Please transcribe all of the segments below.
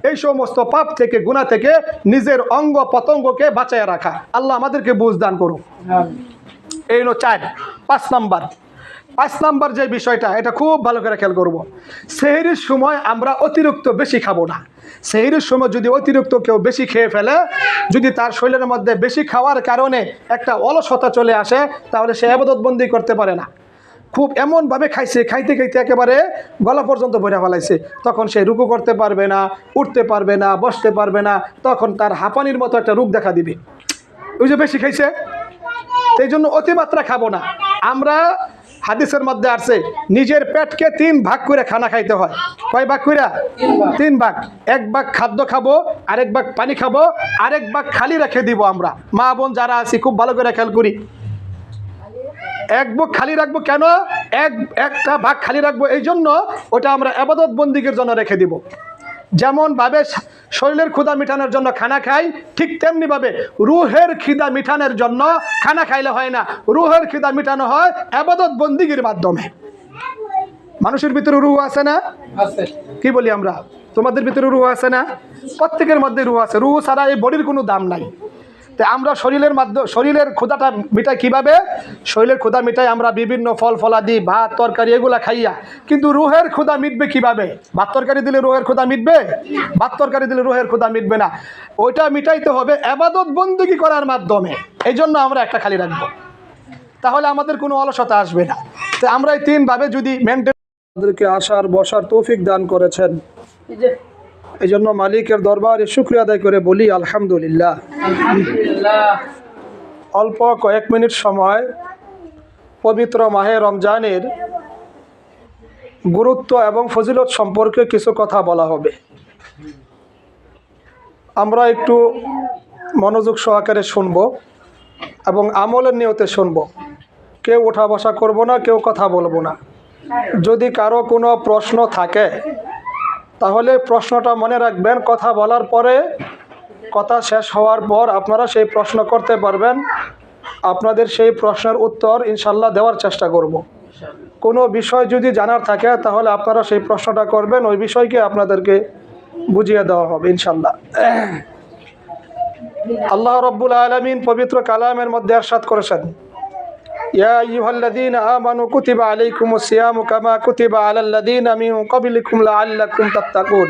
এই সমস্ত পাপ থেকে, গুনাহ থেকে নিজের অঙ্গ পতঙ্গকে বাঁচায় রাখা। আল্লাহ আমাদেরকে বুঝ দান করুন। এই হলো 4। 5 নাম্বার যে বিষয়টা, এটা খুব ভালো করে খেয়াল করব। সেহরির সময় আমরা অতিরিক্ত বেশি খাবো না। সেহরির সময় যদি অতিরিক্ত কেউ বেশি খেয়ে ফেলে, যদি তার শরীরের মধ্যে বেশি খাওয়ার কারণে একটা অলসতা চলে আসে, তাহলে সে ইবাদত বন্দি করতে পারে না। খুব এমনভাবে খাইছে, খাইতে খাইতে একেবারে গলা পর্যন্ত ভরে ফেলাইছে, তখন সে রুকু করতে পারবে না, উঠতে পারবে না, বসতে পারবে না, তখন তার হাঁপানির মতো একটা রোগ দেখা দিবে। ওই যে বেশি খাইছে, সেই জন্য অতিমাত্রা খাবো না আমরা। হাদিসের মধ্যে আছে নিজের পেটকে 3 ভাগ করে খানা খাইতে হয়। কয় ভাগ করে? 3 ভাগ। 1 ভাগ খাদ্য খাবো, আরেক ভাগ পানি খাবো, আরেক ভাগ খালি রেখে দিব। আমরা মা বোন যারা আছি খুব ভালো করে খেয়াল করি। 1 ভাগ খালি রাখবো কেন? একটা ভাগ খালি রাখবো এই জন্য, ওটা আমরা ইবাদত বন্দিগির জন্য রেখে দিব। যেমন ভাবে শরীরের ক্ষুধা মিটানোর জন্য খানা খাই, ঠিক তেমনি ভাবে রুহের খিদা মিটানোর জন্য খানা খাইলে হয় না। রুহের খিদা মিটানো হয় ইবাদত বন্দিগির মাধ্যমে। মানুষের ভিতরে রুহ আছে না? আছে। কি বলি আমরা? তোমাদের ভিতরে রুহ আছে না? প্রত্যেকের মধ্যে রুহ আছে। রুহ ছাড়া এই বডির কোনো দাম নাই। তো আমরা শরীরের ক্ষুধাটা মিটাই কিভাবে? শরীরের ক্ষুধা মিটাই আমরা বিভিন্ন ফল ফলাদি, ভাত তরকারি এগুলা খাইয়া। কিন্তু রুহের ক্ষুধা মিটবে কিভাবে? ভাত তরকারি দিলে রুহের ক্ষুধা মিটবে? ভাত তরকারি দিলে রুহের ক্ষুধা মিটবে না। ওইটা মিটাইতে হবে ইবাদত বন্দেগী করার মাধ্যমে। এই জন্য আমরা একটা খালি রাখবো, তাহলে আমাদের কোনো অলসতা আসবে না। তো আমরা এই 3 ভাবে যদি মেনটেন, আমাদেরকে আসার বসার তৌফিক দান করেছেন, এই জন্য মালিকের দরবারে শুকরিয়া আদায় করে বলি আলহামদুলিল্লাহ। অল্প কয়েক মিনিট সময় পবিত্র মাহে রমজানের গুরুত্ব এবং ফজিলত সম্পর্কে কিছু কথা বলা হবে। আমরা একটু মনোযোগ সহকারে শুনব এবং আমলের নিয়তে শুনব। কেউ ওঠা বসা করব না, কেউ কথা বলবো না। যদি কারো কোনো প্রশ্ন থাকে তাহলে প্রশ্নটা মনে রাখবেন। কথা বলার পরে, কথা শেষ হওয়ার পর আপনারা সেই প্রশ্ন করতে পারবেন। আপনাদের সেই প্রশ্নের উত্তর ইনশাল্লাহ দেওয়ার চেষ্টা করব। কোনো বিষয় যদি জানার থাকে তাহলে আপনারা সেই প্রশ্নটা করবেন, ওই বিষয়কে আপনাদেরকে বুঝিয়ে দেওয়া হবে ইনশাল্লাহ। আল্লাহ রাব্বুল আলামিন পবিত্র কালামের মধ্যে ইরশাদ করেছেন, ইয়া আইয়ুহাল্লাযীনা আমানু কুতিবা আলাইকুমুস সিয়ামু কামা কুতিবা আলাল্লাযীনা মিন ক্বাবলিকুম লাআল্লাকুম তাত্তাকুন।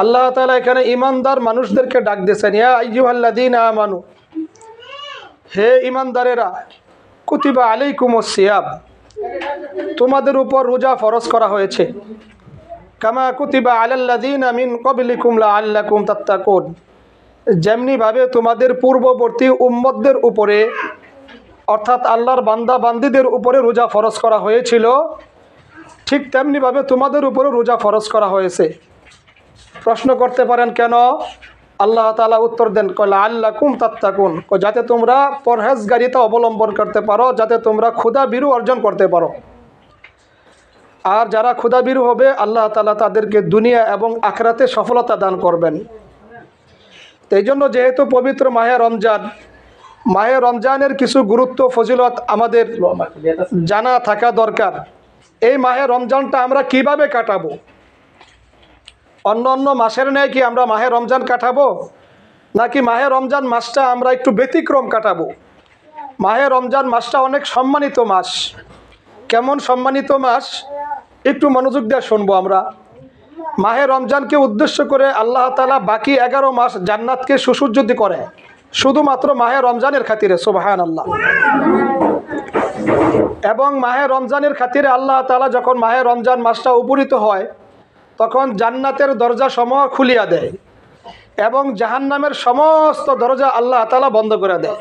আল্লাহ তাআলা এখানে ঈমানদার মানুষদেরকে ডাক দিয়েছেন, ইয়া আইয়ুহাল্লাযীনা আমানু, হে ঈমানদারেরা, কুতিবা আলাইকুমুস সিয়াম, তোমাদের উপর রোজা ফরজ করা হয়েছে, কামা কুতিবা আলাল্লাযীনা মিন ক্বাবলিকুম লাআল্লাকুম তাত্তাকুন, যেমনিভাবে তোমাদের পূর্ববর্তী উম্মতদের উপরে, অর্থাৎ আল্লাহর বান্দা বান্দীদের উপরে রোজা ফরজ করা হয়েছিল, ঠিক তেমনিভাবে তোমাদের উপরে রোজা ফরজ করা হয়েছে। প্রশ্ন করতে পারেন কেন? আল্লাহ তাআলা উত্তর দেন, লাআল্লাকুম তাত্তাকুন, যাতে তোমরা পরহেজগারিতা অবলম্বন করতে পারো, যাতে তোমরা ক্ষুধাবিরু অর্জন করতে পারো। আর যারা ক্ষুধাবিরু হবে আল্লাহ তাআলা তাদেরকে দুনিয়া এবং আখিরাতে সফলতা দান করবেন। এই জন্য যেহেতু পবিত্র মাহে রমজানের কিছু গুরুত্ব ফজিলত আমাদের জানা থাকা দরকার। এই মাহে রমজানটা আমরা কিভাবে কাটাবো? অন্য অন্য মাসের ন্যায় কি আমরা মাহে রমজান কাটাবো, নাকি মাহে রমজান মাসটা আমরা একটু ব্যতিক্রম কাটাবো? মাহে রমজান মাসটা অনেক সম্মানিত মাস। কেমন সম্মানিত মাস? একটু মনোযোগ দিয়ে শুনবো আমরা। মাহে রমজানকে উদ্দেশ্য করে আল্লাহ তাআলা বাকি 11 মাস জান্নাতকে সুসজ্জিত করে শুধুমাত্র মাহে রমজানের খাতিরে, সুবহানাল্লাহ। এবং মাহে রমজানের খাতিরে আল্লাহ তাআলা যখন মাহে রমজান মাসটা উপনীত হয়, তখন জান্নাতের দরজা সমূহ খুলিয়া দেয় এবং জাহান্নামের সমস্ত দরজা আল্লাহ তাআলা বন্ধ করে দেয়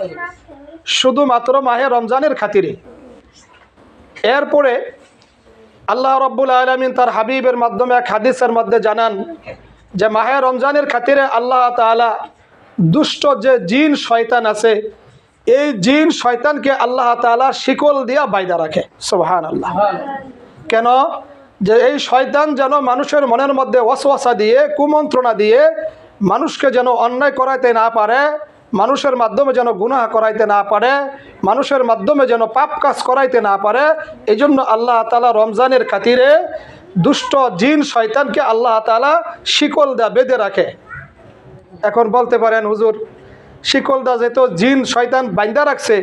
শুধুমাত্র মাহে রমজানের খাতিরে। এরপরে আল্লাহ রাব্বুল আলামিন তার হাবিবের মাধ্যমে এক হাদিসের মধ্যে জানান যে মাহে রমজানের খাতিরে আল্লাহ তাআলা দুষ্ট যে জিন শয়তান আছে, এই জিন শয়তানকে আল্লাহ তাআলা শিকল দিয়া বাইধা রাখে, সুবহানাল্লাহ। কেন? যে এই শয়তান যেন মানুষের মনের মধ্যে ওয়াসওয়াসা দিয়ে, কুমন্ত্রণা দিয়ে মানুষকে যেন অন্যায় করাইতে না পারে, মানুষের মাধ্যমে যেন গুনাহ করাইতে না পারে, মানুষের মাধ্যমে যেন পাপ কাজ করাইতে না পারে। এই জন্য আল্লাহ তাআলা রমজানের খাতিরে দুষ্ট জিন শয়তানকে আল্লাহ তাআলা শিকল দা বেঁধে রাখে। এখন বলতে পারেন হুজুর, শিকল দা যেহেতু জিন শয়তান বাইন্ধা রাখছে,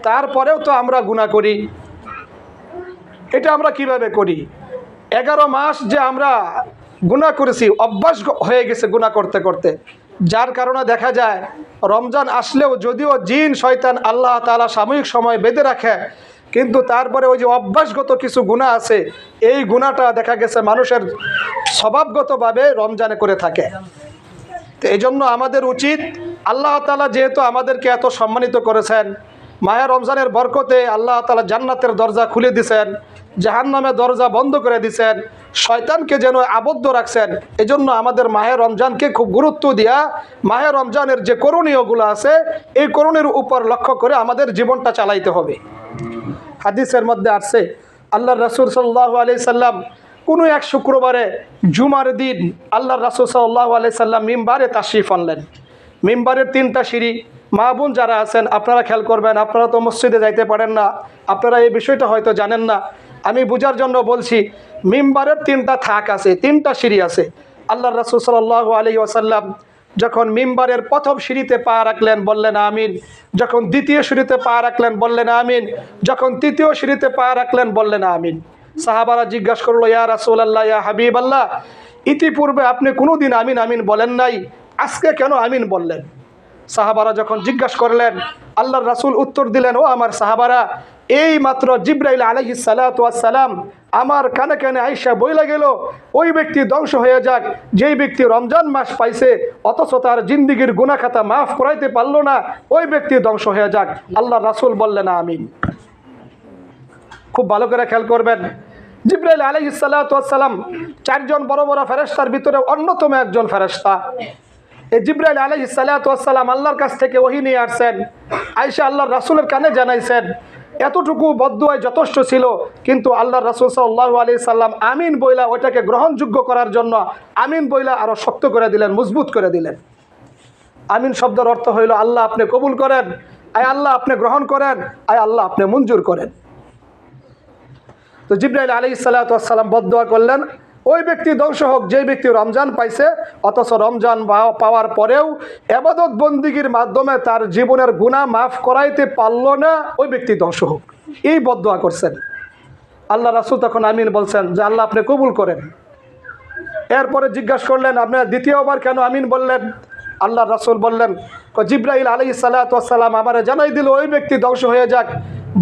তারপরেও তো আমরা গুনাহ করি। এটা আমরা কিভাবে করি? 11 মাস যে আমরা গুনাহ করেছি, অভ্যাস হয়ে গেছে গুনাহ করতে করতে, যার কারণে দেখা যায় রমজান আসলেও যদিও জিন শয়তান আল্লাহ তাআলা সাময়িক সময় বেঁধে রাখে, কিন্তু তারপরে ওই যে অভ্যাসগত কিছু গুনাহ আছে, এই গুনাহটা দেখা গেছে মানুষের স্বভাবগতভাবে রমজানে করে থাকে। তো এই জন্য আমাদের উচিত, আল্লাহ তাআলা যেহেতু আমাদেরকে এত সম্মানিত করেছেন, মাহে রমজানের বরকতে আল্লাহ তাআলা জান্নাতের দরজা খুলে দিয়েছেন, জাহান্নামের দরজা বন্ধ করে দিয়েছেন, শয়তানকে যেন আবদ্ধ রাখছেন। এজন্য আমাদের মাহে রমজানকে খুব গুরুত্ব দিয়া মাহে রমজানের যে করণীয়গুলো আছে, এই করণীর উপর লক্ষ্য করে আমাদের জীবনটা চালাইতে হবে। হাদিসের মধ্যে আসছে, আল্লাহর রাসূল সাল্লাল্লাহু আলাইহি সাল্লাম কোনো এক শুক্রবারে জুমার দিন আল্লাহর রাসূল সাল্লাল্লাহু আলাইহি সাল্লাম মিম্বারে তাশরিফ আনলেন। মিম্বারের 3টা সিঁড়ি। মা বোন যারা আছেন আপনারা খেয়াল করবেন, আপনারা তো মসজিদে যাইতে পারেন না, আপনারা এই বিষয়টা হয়তো জানেন না, আমি বোঝার জন্য বলছি। মিম্বারের 3টা থাক আছে, 3টা সিঁড়ি আছে। আল্লাহর রাসূল সাল্লাল্লাহু আলাইহি ওয়াসাল্লাম যখন মিম্বারের প্রথম সিঁড়িতে পা রাখলেন বললেন আমিন, যখন দ্বিতীয় সিঁড়িতে পা রাখলেন বললেন আমিন, যখন তৃতীয় সিঁড়িতে পা রাখলেন বললেন আমিন। সাহাবারা জিজ্ঞাসা করলো, ইয়া রাসূলুল্লাহ, ইয়া হাবিবাল্লাহ, ইতিপূর্বে আপনি কোনোদিন আমিন আমিন বলেন নাই, আজকে কেন আমিন বললেন? সাহাবারা যখন জিজ্ঞাসা করলেন, আল্লাহর রাসূল উত্তর দিলেন, ও আমার সাহাবারা, এই মাত্র জিবরাইল আলাইহিস সালাতু ওয়াস সালাম আমার কানে কানে আইসা বইলা গেল, ওই ব্যক্তি ধ্বংস হয়ে যাক যেই ব্যক্তি রমজান মাস পাইছে অথচ তার জিন্দিগির গুনাহ খাতা মাফ করাইতে পারলো না, ওই ব্যক্তি ধ্বংস হয়ে যাক। আল্লাহর রাসূল বললেন আমিন। খুব ভালো করে খেয়াল করবেন, জিবরাইল আলাইহিস সালাতু ওয়াস সালাম 4 জন বড় বড় ফেরেশতার ভিতরে অন্যতম একজন ফেরেশতা। এই জিবরাইল আলাইহিস সালাতু ওয়াস সালাম আল্লাহর কাছ থেকে ওহী নিয়ে আসছেন, আয়েশা আল্লাহর রাসূলের কানে জানাইছেন। এতটুকু বদদুয়ায় যথেষ্ট ছিল, কিন্তু আল্লাহর রাসূল সাল্লাল্লাহু আলাইহি সাল্লাম আমিন বইলা ওইটাকে গ্রহণযোগ্য করার জন্য আমিন বইলা আরো শক্ত করে দিলেন, মজবুত করে দিলেন। আমিন শব্দের অর্থ হইল আল্লাহ আপনি কবুল করেন, আয় আল্লাহ আপনি গ্রহণ করেন, আয় আল্লাহ আপনি মঞ্জুর করেন। তো জিবরাইল আলাইহিস সালাতু ওয়াস সালাম বদদুয়া করলেন, ওই ব্যক্তি ধ্বংস হোক যে ব্যক্তি রমজান পাইছে অথচ রমজান পাওয়ার পরেও ইবাদত বন্দিগির মাধ্যমে তার জীবনের গুনাহ মাফ করাইতে পারল না, ওই ব্যক্তি ধ্বংস হোক। এই বদদুয়া করছেন। আল্লাহ রাসূল তখন আমিন বলছেন যে আল্লাহ আপনি কবুল করেন। এরপরে জিজ্ঞাসা করলেন, আপনার দ্বিতীয়বার কেন আমিন বললেন? আল্লাহ রাসূল বললেন, জিবরাইল আলাইহিস সালাতু ওয়াস সালাম আমারে জানাই দিল, ওই ব্যক্তি ধ্বংস হয়ে যাক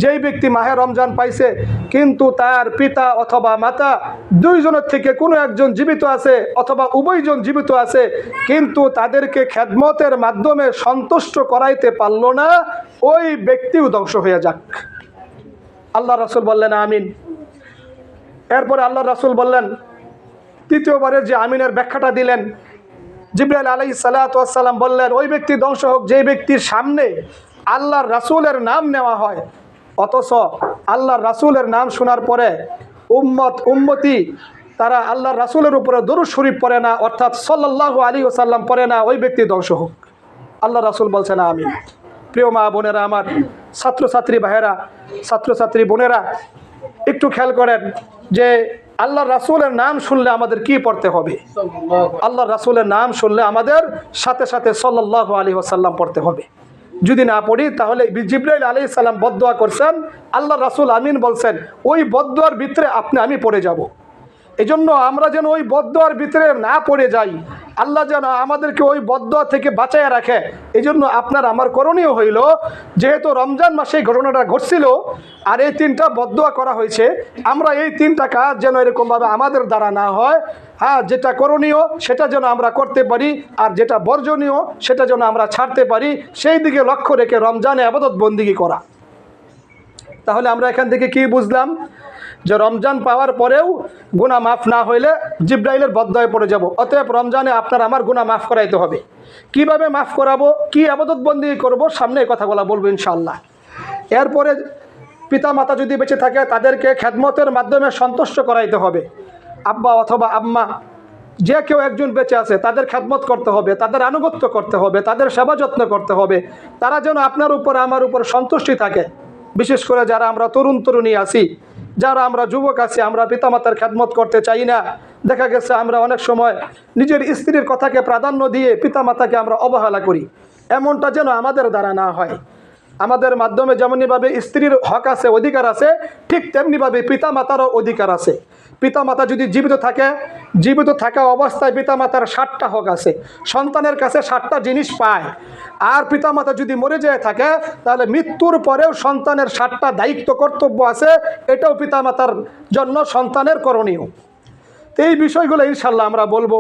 যেই ব্যক্তি মাহে রমজান পাইছে কিন্তু তার পিতা অথবা মাতা দুইজনের থেকে কোনো একজন জীবিত আছে অথবা উভয়জন জীবিত আছে, কিন্তু তাদেরকে খেদমতের মাধ্যমে সন্তুষ্ট করাইতে পারল না, ওই ব্যক্তিও ধ্বংস হয়ে যাক। আল্লাহ রাসূল বললেন আমিন। এরপরে আল্লাহ রাসূল বললেন, তৃতীয়বারের যে আমিনের ব্যাখ্যাটা দিলেন, জিবরাইল আলাইহিস সালাতু ওয়াস সালাম বললেন, ওই ব্যক্তি ধ্বংস হোক যে ব্যক্তির সামনে আল্লাহর রাসূলের নাম নেওয়া হয় অথচ আল্লাহর রাসূলের নাম শোনার পরে উম্মতি তারা আল্লাহর রাসূলের উপরে দরুদ শরীফ পড়ে না, অর্থাৎ সাল্লাল্লাহু আলাইহি ওয়াসাল্লাম পড়ে না, ওই ব্যক্তি ধ্বংস হোক। আল্লাহ রাসূল বলছেন আমিন। প্রিয় মা বোনেরা আমার, ছাত্রছাত্রী ভাইয়েরা, ছাত্রছাত্রী বোনেরা, একটু খেয়াল করেন যে আল্লাহর রাসূলের নাম শুনলে আমাদের কি পড়তে হবে? আল্লাহর রাসূলের নাম শুনলে আমাদের সাথে সাথে সাল্লাল্লাহু আলাইহি ওয়াসাল্লাম পড়তে হবে। যদি না পড়ি তাহলে জিবরাইল আলাইহিস সালাম বদদুয়া করছেন, আল্লাহর রাসূল আমিন বলছেন, ওই বদদুয়ার ভিতরে আমি পড়ে যাব। এজন্য আমরা যেন ওই বদদুয়ার ভিতরে না পড়ে যাই, আল্লাহ যেন আমাদেরকে ওই বদদুয়া থেকে বাঁচায় রাখে। এজন্য আপনার আমার করণীয় হইল, যেহেতু রমজান মাসে ঘটনাটা ঘটছিল আর এই 3টা বদদুয়া করা হয়েছে, আমরা এই 3টা কাজ যেন এরকমভাবে আমাদের দ্বারা না হয়। হ্যাঁ, যেটা করণীয় সেটা যেন আমরা করতে পারি, আর যেটা বর্জনীয় সেটা যেন আমরা ছাড়তে পারি, সেই দিকে লক্ষ্য রেখে রমজানে ইবাদত বন্দেগী করা। তাহলে আমরা এখান থেকে কি বুঝলাম? যে রমজান পাওয়ার পরেও গুনাহ মাফ না হইলে জিবরাইলের বদদুয়ায় পড়ে যাব। অতএব রমজানে আপনার আমার গুনাহ মাফ করাইতে হবে। কিভাবে মাফ করাবো, কি ইবাদত বন্দেগী করব, সামনে এই কথাগুলো বলবো ইনশাআল্লাহ। এরপরে পিতা মাতা যদি বেঁচে থাকে তাদেরকে খেদমতের মাধ্যমে সন্তুষ্ট করাইতে হবে। আব্বা অথবা আম্মা যে কেউ একজন বেঁচে আছে তাদের খেদমত করতে হবে, তাদের আনুগত্য করতে হবে, তাদের সেবা যত্ন করতে হবে, তারা যেন আপনার উপর আমার উপর সন্তুষ্টি থাকে। বিশেষ করে যারা আমরা তরুণ তরুণী আছি, যারা আমরা যুবক আছি আমরা পিতামাতার খেদমত করতে চাই না, দেখা গেছে আমরা অনেক সময় নিজের স্ত্রীর কথাকে প্রাধান্য দিয়ে পিতামাতাকে আমরা অবহেলা করি। এমনটা যেন আমাদের দ্বারা না হয়। আমাদের মাধ্যমে যেমনিভাবে স্ত্রীর হক আছে, অধিকার আছে, ঠিক তেমনিভাবে পিতামাতারও অধিকার আছে। পিতামাতা যদি জীবিত থাকে, জীবিত থাকা অবস্থায় পিতামাতার 7টা হক আছে, সন্তানের কাছে 7টা জিনিস পায়। আর পিতামাতা যদি মরে যেয়ে থাকে তাহলে মৃত্যুর পরেও সন্তানের 7টা দায়িত্ব কর্তব্য আছে, এটাও পিতামাতার জন্য সন্তানের করণীয়। তো এই বিষয়গুলো ইনশাল্লাহ আমরা বলবো।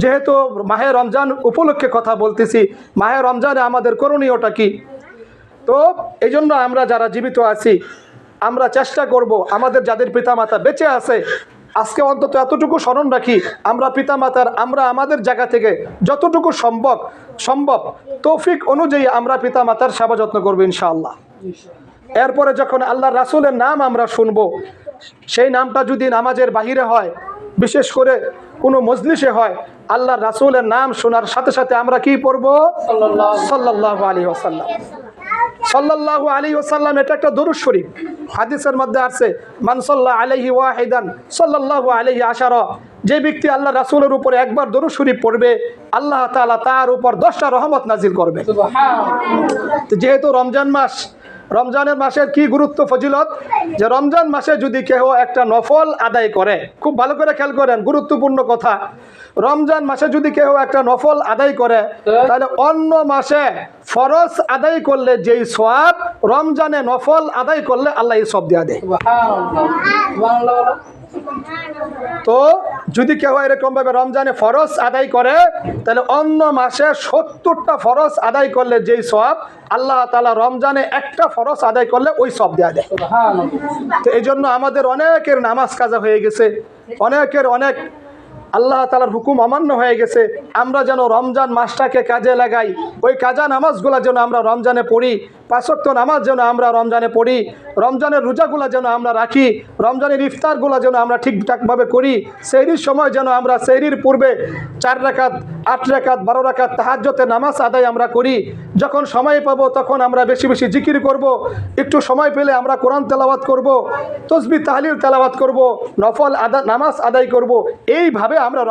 যেহেতু মাহে রমজান উপলক্ষে কথা বলতেছি, মাহে রমজানে আমাদের করণীয়টা কি, তো এই জন্য আমরা যারা জীবিত আছি আমরা চেষ্টা করব আমাদের যাদের পিতামাতা বেঁচে আছে আজকে অন্তত এতটুকু স্মরণ রাখি, আমরা পিতামাতার আমরা আমাদের জায়গা থেকে যতটুকু সম্ভব তৌফিক অনুযায়ী আমরা পিতামাতার সেবা যত্ন করবো ইনশাআল্লাহ। এরপরে যখন আল্লাহ রাসূলের নাম আমরা শুনবো, সেই নামটা যদি নামাজের বাহিরে হয়, বিশেষ করে কোনো মজলিসে হয়, আল্লাহ রাসূলের নাম শোনার সাথে সাথে আমরা কি পড়বো? সাল্লাল্লাহু আলাইহি ওয়াসাল্লাম। সাল্লাল্লাহু আলাইহি ওয়াসাল্লাম এটা একটা দরুদ শরীফ। হাদিসের মধ্যে আছে মান সাল্লা আলাইহি ওয়াহিদান সাল্লাল্লাহু আলাইহি আশারা, যে ব্যক্তি আল্লাহ রাসূলের উপরে একবার দরুদ শরীফ পড়বে আল্লাহ তাআলা তার উপর 10টা রহমত নাজিল করবে। সুবহানাল্লাহ। যেহেতু রমজান মাস, রমজানের মাসের কি গুরুত্ব ফজিলত, যে রমজান মাসে যদি কেউ একটা নফল আদায় করে, খুব ভালো করে খেয়াল করেন, গুরুত্বপূর্ণ কথা, রমজান মাসে যদি কেউ একটা নফল আদায় করে তাহলে অন্য মাসে ফরজ আদায় করলে যেই সওয়াব রমজানে নফল আদায় করলে আল্লাহ এই সব দেয়া দেয়। তো যদি কেউ এরকম ভাবে রমজানে ফরজ আদায় করে তাহলে অন্য মাসে 70টা ফরজ আদায় করলে যেই সওয়াব আল্লাহ তাআলা রমজানে একটা ফরজ আদায় করলে ওই সব দেয়া দেয়। তো এই জন্য আমাদের অনেকের নামাজ কাজা হয়ে গেছে, অনেকের অনেক আল্লাহ তাআলার হুকুম অমান্য হয়ে গেছে। আমরা যেন রমজান মাসটাকে কাজে লাগাই, ওই কাজা নামাজগুলো যেন আমরা রমজানে পড়ি, 5 ওয়াক্ত নামাজ যেন আমরা রমজানে পড়ি, রমজানের রোজাগুলো যেন আমরা রাখি, রমজানের ইফতারগুলো যেন আমরা ঠিকঠাকভাবে করি, সেহরির সময় যেন আমরা সেহরির পূর্বে 4 রাকাত 8 রাকাত 12 রাকাত তাহাজ্জুদের নামাজ আদায় আমরা করি। যখন সময় পাবো তখন আমরা বেশি বেশি জিকির করব, একটু সময় পেলে আমরা কোরআন তেলাওয়াত করব, তসবিহ তাহলিল তেলাওয়াত করব, নফল নামাজ আদায় করব। এইভাবে আমরা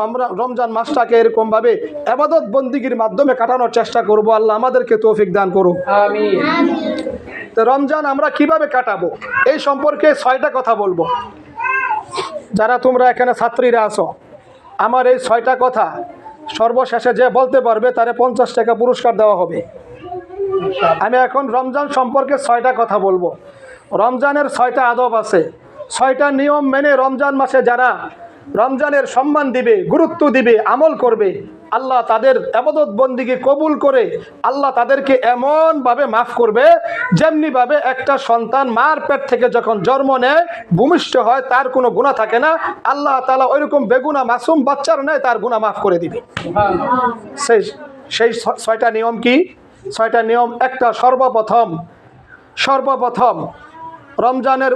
রমজান মাসটাকে এরকমভাবে ইবাদত বন্দিগির মাধ্যমে কাটানোর চেষ্টা করব। আল্লাহ আমাদেরকে তৌফিক দান করুন, আমিন। তো রমজান আমরা কিভাবে কাটাবো এই সম্পর্কে 6টা কথা বলবো। যারা তোমরা এখানে ছাত্রীরা আছো, আমার এই 6টা কথা সর্বশেষে যে বলতে পারবে তারে 50 টাকা পুরস্কার দেওয়া হবে। আমি এখন রমজান সম্পর্কে 6টা কথা বলবো। রমজানের 6টা আদব আছে, 6টা নিয়ম মেনে রমজান মাসে যারা রমজানের সম্মান দিবে, গুরুত্ব দিবে, আমল করবে, আল্লাহ তাদের ইবাদত বন্দিকে কবুল করে আল্লাহ তাদেরকে এমনভাবে মাফ করবে যেমনিভাবে একটা সন্তান মার পেট থেকে যখন জন্ম নেয় ভূমিষ্ঠ হয় তার কোনো গুনাহ থাকে না, আল্লাহ তাআলা ওইরকম বেগুনা মাসুম বাচ্চার নেয় তার গুনাহ মাফ করে দিবে। সেই 6টা নিয়ম কি? 6টা নিয়ম। একটা, সর্বপ্রথম রমজানের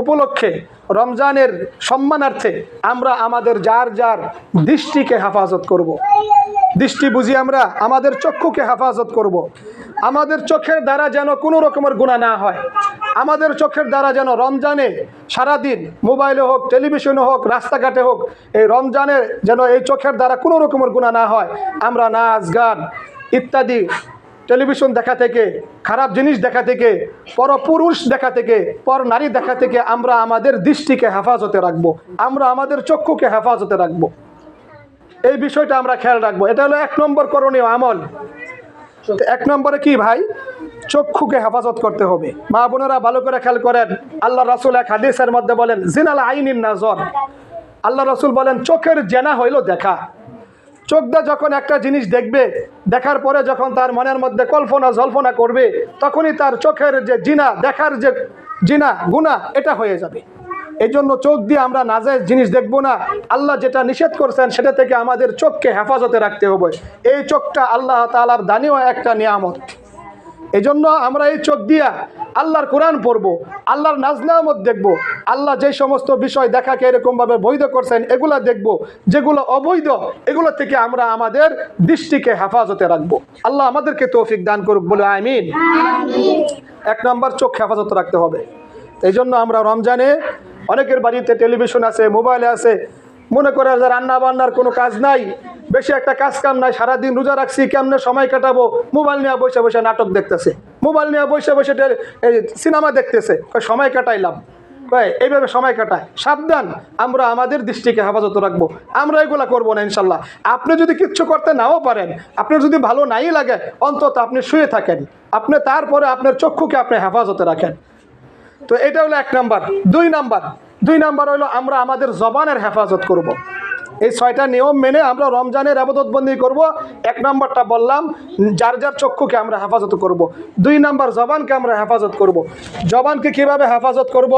উপলক্ষে, রমজানের সম্মানার্থে আমরা আমাদের যার দৃষ্টিকে হেফাজত করব। দৃষ্টি বুঝি আমরা আমাদের চক্ষুকে হেফাজত করব। আমাদের চোখের দ্বারা যেন কোনো রকমের গুনাহ না হয়। আমাদের চোখের দ্বারা যেন রমজানে সারাদিন মোবাইলে হোক, টেলিভিশনে হোক, রাস্তাঘাটে হোক, এই রমজানে যেন এই চোখের দ্বারা কোনো রকমের গুনাহ না হয়। আমরা নাচ গান ইত্যাদি, টেলিভিশন দেখা থেকে, খারাপ জিনিস দেখা থেকে, পরপুরুষ দেখা থেকে, পর নারী দেখা থেকে আমরা আমাদের দৃষ্টিকে হেফাজতে রাখবো, আমরা আমাদের চক্ষুকে হেফাজতে রাখবো। এই বিষয়টা আমরা খেয়াল রাখবো। এটা হলো 1 নম্বর করণীয় আমল। 1 নম্বরে কি ভাই? চক্ষুকে হেফাজত করতে হবে। মা বোনেরা ভালো করে খেয়াল করেন, আল্লাহ রাসূল এক হাদিসের মধ্যে বলেন জিনাল আইনিন নাজর, আল্লাহ রাসূল বলেন চোখের জেনা হইল দেখা। চোখ দিয়ে যখন একটা জিনিস দেখবে, দেখার পরে যখন তার মনের মধ্যে কল্পনা জল্পনা করবে তখনই তার চোখের যে জিনা, দেখার যে জিনা গুনাহ এটা হয়ে যাবে। এই জন্য চোখ দিয়ে আমরা নাজায়েজ জিনিস দেখবো না। আল্লাহ যেটা নিষেধ করছেন সেটা থেকে আমাদের চোখকে হেফাজতে রাখতে হবে। এই চোখটা আল্লাহ তাআলার দানীয় একটা নিয়ামত। এই জন্য আমরা এই চোখ দিয়া আল্লাহর কোরআন পড়বো, আল্লাহর নাজনামত দেখবো, আল্লাহ যে সমস্ত বিষয় দেখাকে এরকমভাবে বৈধ করছেন এগুলা দেখবো, যেগুলো অবৈধ এগুলো থেকে আমরা আমাদের দৃষ্টিকে হেফাজতে রাখবো। আল্লাহ আমাদেরকে তৌফিক দান করুক, বলে আমিন। 1 নম্বর চোখ হেফাজত রাখতে হবে। এই জন্য আমরা রমজানে অনেকের বাড়িতে টেলিভিশন আছে, মোবাইল আছে, মনে করে যে রান্না বান্নার কোনো কাজ নাই, বেশি একটা কাজ কাম নাই, সারাদিন রোজা রাখছি, কেমনে সময় কাটাবো, মোবাইল নিয়ে বসে বসে নাটক দেখতেছে, মোবাইল নিয়ে বসে বসে সিনেমা দেখতেছে, সময় কাটাইলাম, এইভাবে সময় কাটায়। সাবধান, আমরা আমাদের দৃষ্টিকে হেফাজত রাখবো, আমরা এগুলা করবো না ইনশাল্লাহ। আপনি যদি কিচ্ছু করতে নাও পারেন, আপনার যদি ভালো নাই লাগে, অন্তত আপনি শুয়ে থাকেন, আপনি তারপরে আপনার চক্ষুকে আপনি হেফাজতে রাখেন। তো এটা হলো 1 নাম্বার। 2 নাম্বার হলো আমরা আমাদের জবানের হেফাজত করব। এই 6টা নিয়ম মেনে আমরা রমজানের ইবাদত বন্দি করব। 1 নাম্বারটা বললাম, যার যার চক্ষুকে আমরা হেফাজত করব। 2 নাম্বার জবানকে আমরা হেফাজত করব। জবানকে কিভাবে হেফাজত করব?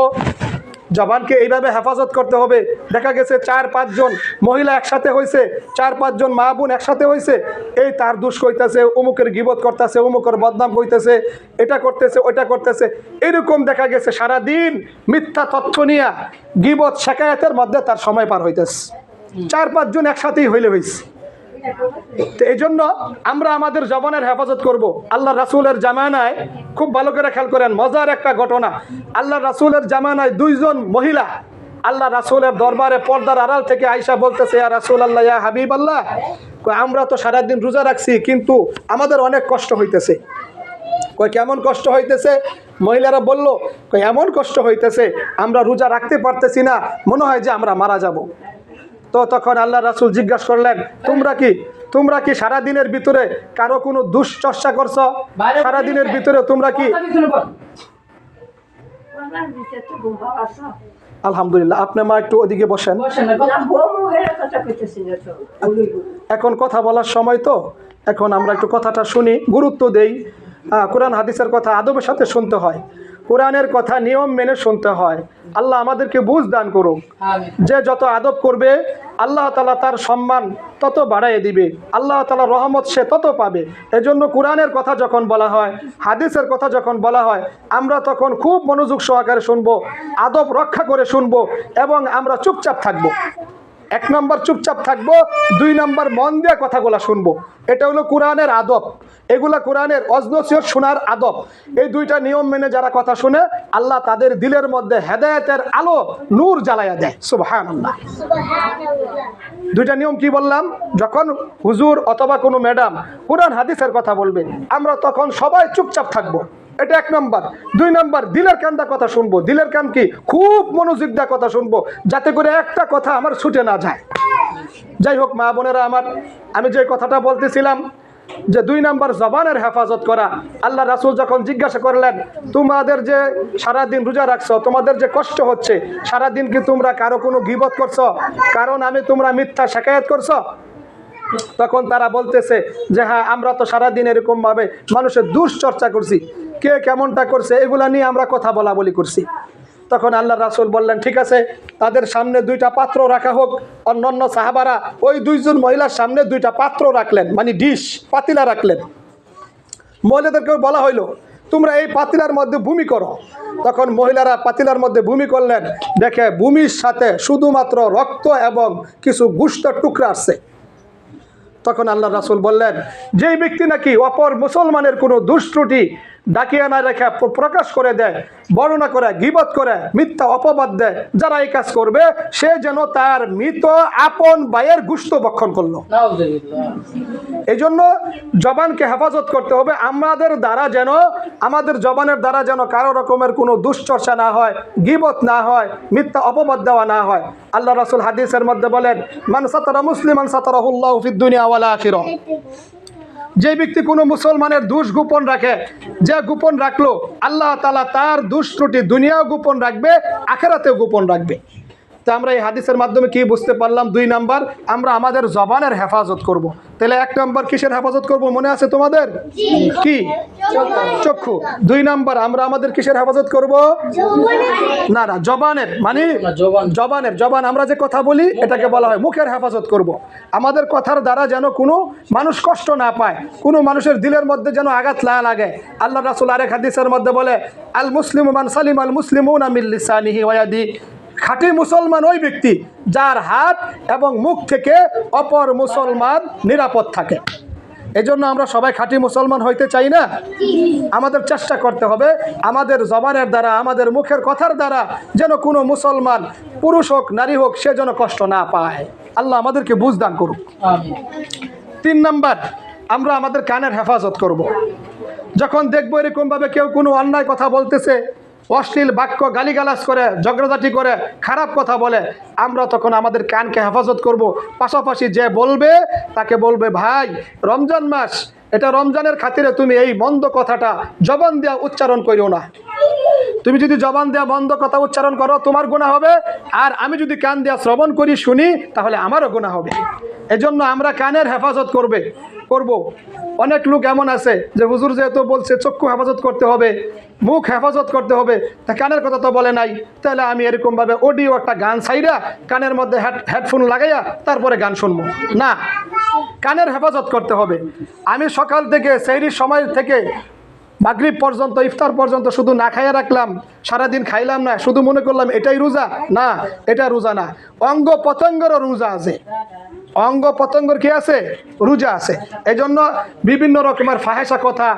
জবানকে এইভাবে হেফাজত করতে হবে। দেখা গেছে 4-5 জন মহিলা একসাথে হয়েছে, 4-5 জন মা বোন একসাথে হয়েছে, এই তার দোষ কইতেছে, অমুকের গিবত করতেছে, অমুকের বদনাম কইতেছে, এটা করতেছে, ওইটা করতেছে, এরকম দেখা গেছে সারাদিন মিথ্যা তথ্য নিয়ে গিবত শেখায়াতের মধ্যে তার সময় পার হইতেছে। 4-5 জন একসাথেই হয়েছে। তো এই জন্য আমরা আমাদের জবানের হেফাজত করব। আল্লাহ রাসূলের জামানায়, খুব ভালো করে খেয়াল করেন, মজার একটা ঘটনা। আল্লাহ রাসূলের জামানায় 2 জন মহিলা আল্লাহ রাসূলের দরবারে পর্দার আড়াল থেকে আয়েশা বলতেছে, ইয়া রাসূলুল্লাহ, ইয়া হাবিবাল্লাহ, আমরা তো সারাদিন রোজা রাখছি, কিন্তু আমাদের অনেক কষ্ট হইতেছে। কেমন কষ্ট হইতেছে? মহিলারা বলল, এমন কষ্ট হইতেছে, আমরা রোজা রাখতে পারতেছি না, মনে হয় যে আমরা মারা যাব। তো তখন আল্লাহ রাসূল জিজ্ঞাসা করলেন, তোমরা কি সারাদিনের ভিতরে কারো কোনো দুশ্চর্চা করছো? সারাদিনের ভিতরে তোমরা কি? আলহামদুলিল্লাহ, আপনি মা একটু ওদিকে বসেন। এখন কথা বলার সময় তো, এখন আমরা একটু কথাটা শুনি, গুরুত্ব দেই। কোরআন হাদিসের কথা আদবের সাথে শুনতে হয়, কোরআনের কথা নিয়ম মেনে শুনতে হয়। আল্লাহ আমাদেরকে বুঝ দান করুক। যে যত আদব করবে, আল্লাহ তাআলা তার সম্মান তত বাড়াইয়ে দিবে, আল্লাহ তাআলা রহমত সে তত পাবে। এজন্য কোরআনের কথা যখন বলা হয়, হাদিসের কথা যখন বলা হয়, আমরা তখন খুব মনোযোগ সহকারে শুনবো, আদব রক্ষা করে শুনবো, এবং আমরা চুপচাপ থাকবো। 1 নম্বর চুপচাপ থাকবো, 2 নম্বর মন দিয়ে কথাগুলো শুনবো। এটা হলো কোরআনের আদব, এগুলা কোরআনের অজনসিয়ত শোনার আদব। এই 2টা নিয়ম মেনে যারা কথা শুনে, আল্লাহ তাদের দিলের মধ্যে হেদায়েতের আলো, নূর জ্বালায়া দেয়। সুবহানাল্লাহ। 2টা নিয়ম কি বললাম? যখন হুজুর অথবা কোনো ম্যাডাম কোরআন হাদিসের কথা বলবে, আমরা তখন সবাই চুপচাপ থাকবো, এটা 1 নম্বর। 2 নম্বর, দিলের কান দা কথা শুনবো। দিলের কান কি? খুব মনোযোগ দা কথা শুনবো, যাতে করে একটা কথা আমার ছুটে না যায়। যাই হোক মা বোনেরা আমার, আমি যে কথাটা বলতেছিলাম, যে 2 নম্বর জবানের হেফাজত করা। আল্লাহ রাসূল যখন জিজ্ঞাসা করলেন, তোমাদের যে সারাদিন রোজা রাখছো, তোমাদের যে কষ্ট হচ্ছে, সারাদিন কি তোমরা কারো কোনো গীবত করছো, কারণ আমি তোমরা মিথ্যা শিকায়াত করছো? তখন তারা বলতেছে যে হ্যাঁ, আমরা তো সারাদিন এরকমভাবে মানুষের দুশ্চর্চা করছি, কে কেমনটা করছে এগুলা নিয়ে আমরা কথা বলা বলি করছি। তখন আল্লাহ রাসূল বললেন, ঠিক আছে, তাদের সামনে 2টা পাত্র রাখা হোক। অন্যান্য সাহাবারা ওই 2 জন মহিলার সামনে 2টা পাত্র রাখলেন, মানে ডিশ, পাতিলা রাখলেন। মহিলাদেরকেও বলা হইল, তোমরা এই পাতিলার মধ্যে ভূমি করো। তখন মহিলারা পাতিলার মধ্যে ভূমি করলেন, দেখে ভূমির সাথে শুধুমাত্র রক্ত এবং কিছু গোশতের টুকরা আসছে। তখন আল্লাহ রাসূল বললেন, যেই ব্যক্তি নাকি অপর মুসলমানের কোনো দুষ্ত্রুটি ডাকিয়ে না রেখে প্রকাশ করে দেয়, বর্ণনা করে, গীবত করে, মিথ্যা অপবাদ দেয়, যারা এই কাজ করবে, সে যেন তার মৃত আপন ভাইয়ের গোশত ভক্ষণ করলো। এই জন্য জবানকে হেফাজত করতে হবে। আমাদের জবানের দ্বারা যেন কারো রকমের কোনো দুশ্চর্চা না হয়, গীবত না হয়, মিথ্যা অপবাদ দেওয়া না হয়। আল্লাহ রাসূল হাদিসের মধ্যে বলেন, মান সাতারা মুসলিমান সাতারাহুল্লাহু ফিদ দুনিয়া ওয়াল আখিরাহ। যে ব্যক্তি কোনো মুসলমানের দোষ গোপন রাখে, যে গোপন রাখলো, আল্লাহ তাআলা তার দোষ ত্রুটি দুনিয়াও গোপন রাখবে, আখিরাতেও গোপন রাখবে। তো আমরা এই হাদিসের মাধ্যমে কি বুঝতে পারলাম? 2 নাম্বার, আমরা আমাদের জবানের হেফাজত করব। তাহলে 1 নাম্বার কিসের হেফাজত করব, মনে আছে তোমাদের? কি? চক্ষু। 2 নাম্বার, আমরা আমাদের কিসের হেফাজত করব? না, জবানের, মানে জবান আমরা যে কথা বলি, এটাকে বলা হয় মুখের হেফাজত করব। আমাদের কথার দ্বারা যেন কোনো মানুষ কষ্ট না পায়, কোনো মানুষের দিলের মধ্যে যেন আঘাত না লাগে। আল্লাহ রাসূল আরেক হাদিসের মধ্যে বলে, আল মুসলিমু মান সালিমা আল মুসলিমুনা মিন লিসানিহি ওয়া ইয়াদিহি। খাঁটি মুসলমান ওই ব্যক্তি যার হাত এবং মুখ থেকে অপর মুসলমান নিরাপদ থাকে। এজন্য আমরা সবাই খাঁটি মুসলমান হইতে চাই না? আমাদের চেষ্টা করতে হবে আমাদের জবানের দ্বারা, আমাদের মুখের কথার দ্বারা যেন কোনো মুসলমান, পুরুষ হোক নারী হোক, সে যেন কষ্ট না পায়। আল্লাহ আমাদেরকে বুঝ দান করুক। 3 নাম্বার, আমরা আমাদের কানের হেফাজত করব। যখন দেখবো এরকমভাবে কেউ কোনো অন্যায় কথা বলতেছে, অশ্লীল বাক্য, গালিগালাজ করে, ঝগড়াঝাটি করে, খারাপ কথা বলে, আমরা তখন আমাদের কানকে হেফাজত করব। পাশাপাশি যে বলবে তাকে বলবে, ভাই রমজান মাস, এটা রমজানের খাতিরে তুমি এই মন্দ কথাটা জবান দেওয়া উচ্চারণ করিও না। তুমি যদি জবান দেওয়া মন্দ কথা উচ্চারণ করো তোমার গুনাহ হবে, আর আমি যদি কান দেওয়া শ্রবণ করি, শুনি, তাহলে আমারও গুনাহ হবে। এজন্য আমরা কানের হেফাজত করব। অনেক লোক এমন আছে যে হুজুর যেহেতু বলছে চক্ষু হেফাজত করতে হবে, মুখ হেফাজত করতে হবে, তা কানের কথা তো বলে নাই, তাহলে আমি এরকমভাবে অডিও একটা গান ছাইরা কানের মধ্যে হেডফোন লাগাইয়া তারপরে গান শুনবো না। কানের হেফাজত করতে হবে। আমি সকাল থেকে সেহরির সময় থেকে মাগরিব পর্যন্ত, ইফতার পর্যন্ত শুধু না খাইয়া রাখলাম, সারাদিন খাইলাম না, শুধু মনে করলাম এটাই রোজা? না, এটা রোজা না। অঙ্গ প্রত্যঙ্গেরও রোজা আছে, অঙ্গ প্রত্যঙ্গের কি আছে? রোজা আছে। এই জন্য বিভিন্ন রকমের ফাহেসা কথা,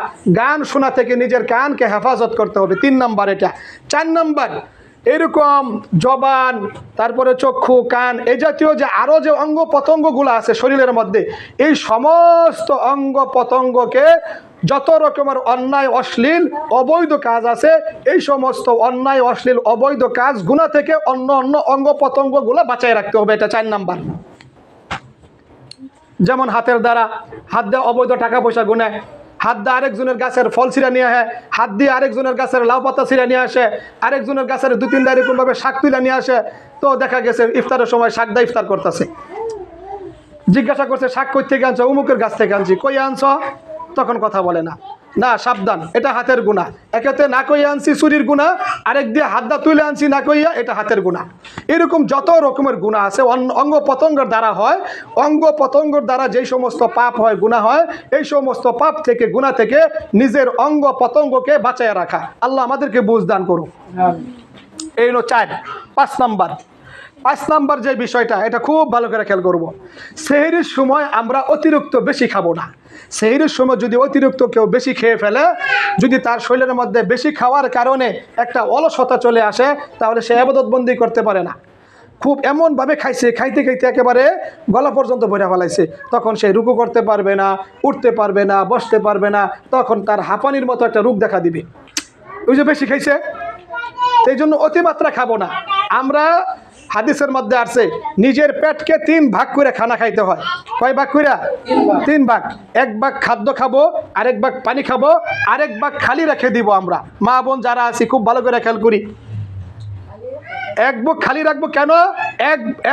গান শোনা থেকে নিজের কানকে হেফাজত করতে হবে। 3 নাম্বার এটা। 4 নাম্বার, এরকম জবান, তারপরে চক্ষু, কান, এই জাতীয় যে আরও যে অঙ্গ প্রত্যঙ্গগুলো আছে শরীরের মধ্যে, এই সমস্ত অঙ্গ প্রত্যঙ্গকে যত রকমের অন্যায়, অশ্লীল, অবৈধ কাজ আছে, এই সমস্ত অন্যায়, অশ্লীল, অবৈধ কাজ গুনাহ থেকে অন্য অঙ্গ প্রত্যঙ্গগুলো বাঁচায় রাখতে হবে। এটা 4 নাম্বার। যেমন হাতের দ্বারা, হাত দিয়ে অবৈধ টাকা পয়সা গুনায়, হাত দিয়ে আরেকজনের গাছের ফল ছিঁড়া নিয়ে আসে, হাত দিয়ে আরেকজনের গাছের লাউ পাতা ছিঁড়া নিয়ে আসে, আরেকজনের গাছের 2-3 এরকমভাবে শাক তুলে নিয়ে আসে। তো দেখা গেছে ইফতারের সময় শাক দিয়ে ইফতার করতেছে। জিজ্ঞাসা করছে শাক কই থেকে আনছো? অমুকের গাছ থেকে আনছি। কই আনছ? তখন কথা বলে না। না, সাবধান, এটা হাতের গুনাহ। একেতে না কইয়া আনছি চুরির গুনাহ, আরেক দিয়ে হাত দা তুলে আনছি না কইয়া, এটা হাতের গুনাহ। এরকম যত রকমের গুনাহ আছে অঙ্গ প্রত্যঙ্গের দ্বারা হয়। অঙ্গ প্রত্যঙ্গের দ্বারা যেই সমস্ত পাপ হয়, গুনাহ হয়, এই সমস্ত পাপ থেকে, গুনাহ থেকে নিজের অঙ্গ প্রত্যঙ্গকে বাঁচায় রাখা। আল্লাহ আমাদেরকে বুঝ দান করুক। এই হলো 4। 5 নাম্বার, 5 নাম্বার যে বিষয়টা, এটা খুব ভালো করে খেয়াল করব। সেহরির সময় আমরা অতিরিক্ত বেশি খাবো না। সেহরির সময় যদি অতিরিক্ত কেউ বেশি খেয়ে ফেলে, যদি তার শরীরের মধ্যে বেশি খাওয়ার কারণে একটা অলসতা চলে আসে, তাহলে সে ইবাদতবন্দি করতে পারে না। খুব এমনভাবে খাইছে, খাইতে খাইতে একেবারে গলা পর্যন্ত ভরে ফেলাইছে, তখন সে রুকু করতে পারবে না, উঠতে পারবে না, বসতে পারবে না, তখন তার হাঁপানির মতো একটা রোগ দেখা দিবে। ওই যে বেশি খাইছে, সেই জন্য অতিমাত্রা খাবো না আমরা। হাদিসের মধ্যে আছে নিজের পেটকে 3 ভাগ করে খানা খাইতে হয়। কয় ভাগ করে? 3 ভাগ। 1 ভাগ খাদ্য খাবো, আরেক ভাগ পানি খাবো, আরেক ভাগ খালি রেখে দিব। আমরা মা বোন যারা আছি খুব ভালো করে খেয়াল করি। 1 ভাগ খালি রাখবো কেন?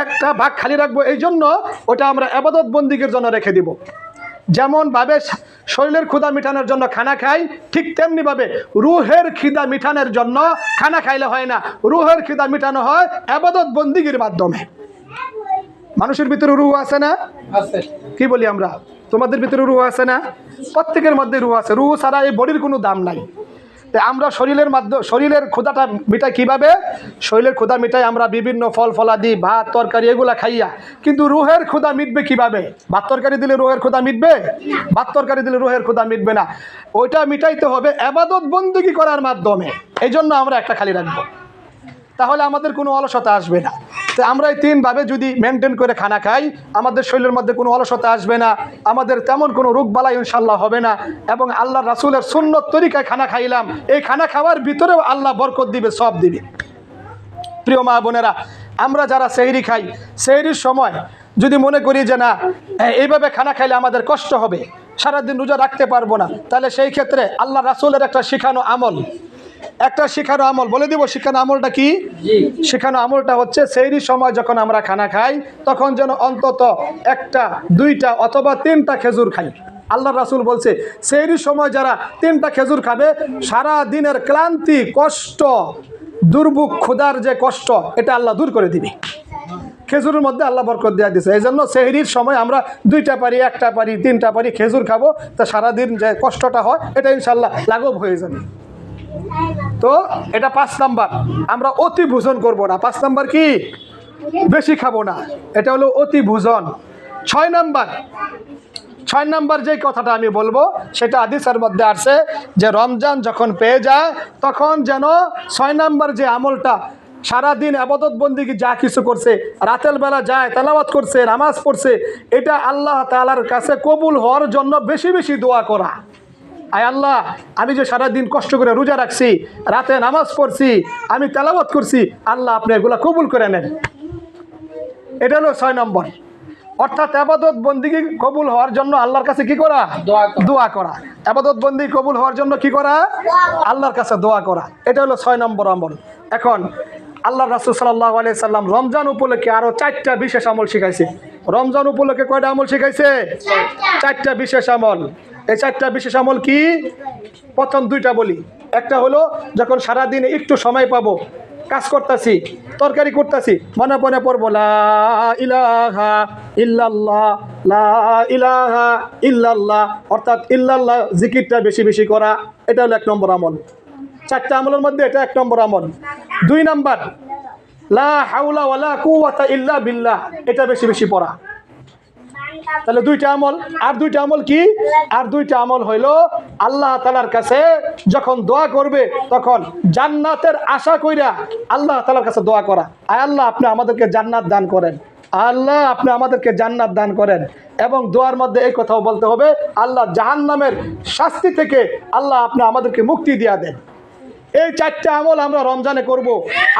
একটা ভাগ খালি রাখবো এই জন্য, ওটা আমরা ইবাদত বন্দিগির জন্য রেখে দিব। যেমনভাবে শরীরের ক্ষুধা মিটানোর জন্য খানা খাই, ঠিক তেমনিভাবে রুহের খিদা মিটানোর জন্য খানা খাইলে হয় না। রুহের খিদা মিটানো হয় ইবাদত বন্দিগির মাধ্যমে। মানুষের ভিতরে রুহ আছে না? কি বলি আমরা? তোমাদের ভিতরে রুহ আছে না? প্রত্যেকের মধ্যে রুহ আছে। রুহ ছাড়া এই বডির কোনো দাম নাই। আমরা শরীরের ক্ষুধাটা মিটাই কিভাবে? শরীরের ক্ষুধা মিটাই আমরা বিভিন্ন ফল ফলাদি, ভাত তরকারি এগুলা খাইয়া। কিন্তু রুহের ক্ষুধা মিটবে কিভাবে? ভাত তরকারি দিলে রুহের ক্ষুধা মিটবে? ভাত তরকারি দিলে রুহের ক্ষুধা মিটবে না। ওইটা মিটাইতে হবে ইবাদত বন্দেগী করার মাধ্যমে। এই জন্য আমরা একটা খালি রাখবো, তাহলে আমাদের কোনো অলসতা আসবে না। তো আমরা এই 3 ভাবে যদি মেনটেন করে খানা খাই, আমাদের শরীরের মধ্যে কোনো অলসতা আসবে না, আমাদের তেমন কোনো রোগ বালাই ইনশাল্লাহ হবে না। এবং আল্লাহ রাসূলের সুন্নত তরিকায় খানা খাইলাম, এই খানা খাওয়ার ভিতরেও আল্লাহ বরকত দিবে, সব দিবে। প্রিয় মা বোনেরা, আমরা যারা সেহরি খাই, সেহরির সময় যদি মনে করি যে না এইভাবে খানা খাইলে আমাদের কষ্ট হবে, সারাদিন রোজা রাখতে পারবো না, তাহলে সেই ক্ষেত্রে আল্লাহ রাসূলের একটা শিখানো আমল বলে দিব। শিখানো আমলটা কি? শিখানো আমলটা হচ্ছে সেহরির সময় যখন আমরা খানা খাই, তখন যেন অন্তত 1টা 2টা অথবা 3টা খেজুর খাই। আল্লাহ রাসূল বলছে সেহরির সময় যারা 3টা খেজুর খাবে, সারা দিনের ক্লান্তি, কষ্ট, দুর্ভোগ, ক্ষুধার যে কষ্ট, এটা আল্লাহ দূর করে দিবে। খেজুরের মধ্যে আল্লাহ বরকত দেওয়া দিয়েছে। এই জন্য সেহরির সময় আমরা 2টা পারি, 1টা পারি, 3টা পারি খেজুর খাবো, তা সারাদিন যে কষ্টটা হয় এটা ইনশাল্লাহ লাঘব হয়ে যাবে। তো এটা 5 নাম্বার। আমরা অতি ভোজন করবো না। 5 নাম্বার কি? বেশি খাবো না, এটা হলো অতি ভোজন। 6 6 নম্বর যেই কথাটা আমি বলবো সেটা হাদিসের মধ্যে আছে যে রমজান যখন পেয়ে যায় তখন যেন 6 নম্বর যে আমলটা সারাদিন আবাদত বন্দিগি যা কিছু করছে, রাতের বেলা যায় তেলাওয়াত করছে, নামাজ পড়ছে, এটা আল্লাহ তাআলার কাছে কবুল হওয়ার জন্য বেশি বেশি দোয়া করা। আয় আল্লাহ, আমি যে সারাদিন কষ্ট করে রোজা রাখছি, রাতে নামাজ পড়ছি, আমি তেলাওয়াত করছি, আল্লাহ আপনি এগুলো কবুল করে নেন। এটা হলো 6 নম্বর। অর্থাৎ আবাদত বন্দিগি কবুল হওয়ার জন্য আল্লাহর কাছে কি করা? দোয়া করা। আবাদত বন্দি কবুল হওয়ার জন্য কি করা? আল্লাহর কাছে দোয়া করা। এটা হলো 6 নম্বর আমল। এখন আল্লাহ রাসূল সাল্লাল্লাহু আলাইহি সাল্লাম রমজান উপলক্ষে আরো 4টা বিশেষ আমল শিখাইছে। রমজান উপলক্ষে কয়টা আমল শিখাইছে? 4টা বিশেষ আমল। এই 4টা বিশেষ আমল কি? প্রথম 2টা বলি। একটা হলো যখন সারাদিন একটু সময় পাবো, কাজ করতেছি, তরকারি করতেছি, মনে মনে পড়বো লা ইলাহা ইল্লাল্লাহ, লা ইলাহা ইল্লাল্লাহ, অর্থাৎ ইল্লাল্লাহ জিকিরটা বেশি বেশি করা। এটা হলো 1 নম্বর আমল। 4টা আমলের মধ্যে এটা 1 নম্বর আমল। 2 নম্বর লা হাওলা ওয়ালা কুওয়াতা ইল্লা বিল্লাহ, এটা বেশি বেশি পড়া। তাহলে 2টা আমল। আর 2টা আমল কি? আর 2টা আমল হইলো আল্লাহ তাআলার কাছে যখন দোয়া করবে তখন জান্নাতের আশা কইরা আল্লাহ তাআলার কাছে দোয়া করা। আয় আল্লাহ আপনি আমাদেরকে জান্নাত দান করেন, আল্লাহ আপনি আমাদেরকে জান্নাত দান করেন। এবং দোয়ার মধ্যে এই কথাও বলতে হবে আল্লাহ জাহান্নামের শাস্তি থেকে আল্লাহ আপনি আমাদেরকে মুক্তি দিয়া দেন। এই 4টা আমল আমরা রমজানে করব।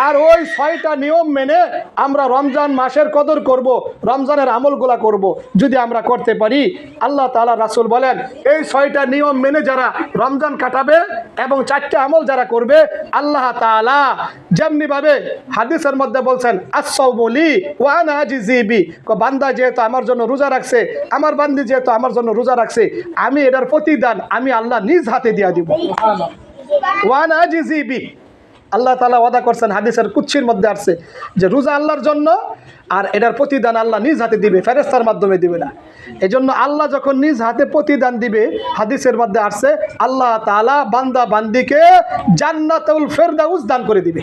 আর ওই 6টা নিয়ম মেনে আমরা রমজান মাসের কদর করব, রমজানের আমলগুলা করব। যদি আমরা করতে পারি, আল্লাহ তাআলা রাসূল বলেন এই 6টা নিয়ম মেনে যারা রমজান কাটাবে এবং 4টা আমল যারা করবে, আল্লাহ তাআলা যেমনিভাবে হাদিসের মধ্যে বলছেন আস-সাওমু লি ওয়া আনা আজজি বি, বান্দা যেহেতু আমার জন্য রোজা রাখছে, আমার বান্দি যেহেতু আমার জন্য রোজা রাখছে, আমি এটার প্রতিদান আমি আল্লাহ নিজ হাতে দিয়া দিব। ওয়ান আজিবি, আল্লাহ তাআলা ওয়াদা করছেন, হাদিসের কুদসির মধ্যে আসছে যে রোজা আল্লাহর জন্য আর এটার প্রতিদান আল্লাহ নিজ হাতে দিবে, ফেরেশতার মাধ্যমে দিবে না। এজন্য আল্লাহ যখন নিজ হাতে প্রতিদান দিবে, হাদিসের মধ্যে আসছে আল্লাহ তাআলা বান্দা বান্দিকে জান্নাতুল ফেরদাউস দান করে দিবে।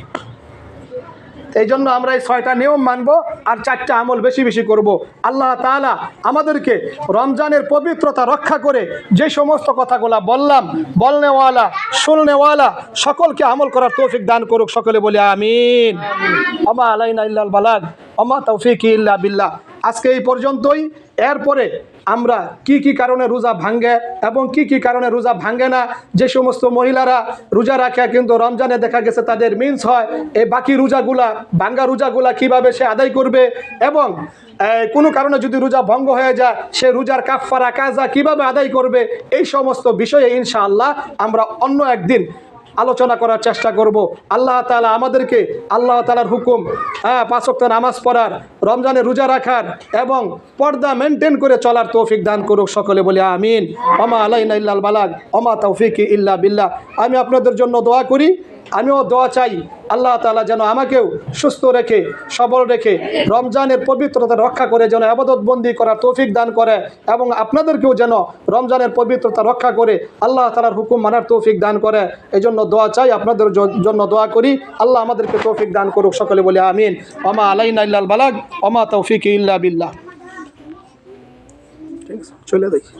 এই জন্য আমরা এই 6টা নিয়ম মানবো আর 4টা আমল বেশি বেশি করব। আল্লাহ তাআলা আমাদেরকে রমজানের পবিত্রতা রক্ষা করে যে সমস্ত কথাগুলা বললাম, বলনেওয়ালা শুননেওয়ালা সকলকে আমল করার তৌফিক দান করুক। সকলে বলি আমিন। ওমা আলাইনা ইল্লাল বালাগ ওমা তাওফিকি ইল্লা বিল্লাহ। আজকে এই পর্যন্তই। এরপরে আমরা কি কি কারণে রোজা ভাঙ্গে এবং কি কি কারণে রোজা ভাঙ্গে না, যে সমস্ত মহিলারা রোজা রাখে কিন্তু রমজানে দেখা গেছে তাদের মিন্স হয়, এই বাকি রোজাগুলা ভাঙ্গা রোজাগুলা কিভাবে সে আদায় করবে এবং কোনো কারণে যদি রোজা ভঙ্গ হয়ে যায় সে রোজার কাফারা কাজা কিভাবে আদায় করবে, এই সমস্ত বিষয়ে ইনশাআল্লাহ আমরা অন্য একদিন আলোচনা করার চেষ্টা করব। আল্লাহ তাআলা আমাদেরকে আল্লাহ তাআলার হুকুম 5 ওয়াক্ত নামাজ পড়ার, রমজানে রোজা রাখার এবং পর্দা মেনটেন করে চলার তৌফিক দান করুক। সকলে বলি আমিন। ওমা আলাইনা ইল্লাল বালাগ ওমা তাওফিকি ইল্লা বিল্লাহ। আমি আপনাদের জন্য দোয়া করি, আমিও দোয়া চাই আল্লাহ তাআলা যেন আমাকেও সুস্থ রেখে সবল রেখে রমজানের পবিত্রতা রক্ষা করে যেন ইবাদত বন্দি করার তৌফিক দান করে এবং আপনাদেরকেও যেন রমজানের পবিত্রতা রক্ষা করে আল্লাহ তাআলার হুকুম মানার তৌফিক দান করে। এজন্য দোয়া চাই, আপনাদের জন্য দোয়া করি। আল্লাহ আমাদেরকে তৌফিক দান করুক। সকলে বলি আমিন। ওমা আলাইনা ইল্লাল বালাগ ওমা তাওফিকি ইল্লা বিল্লাহ। চলে দেখি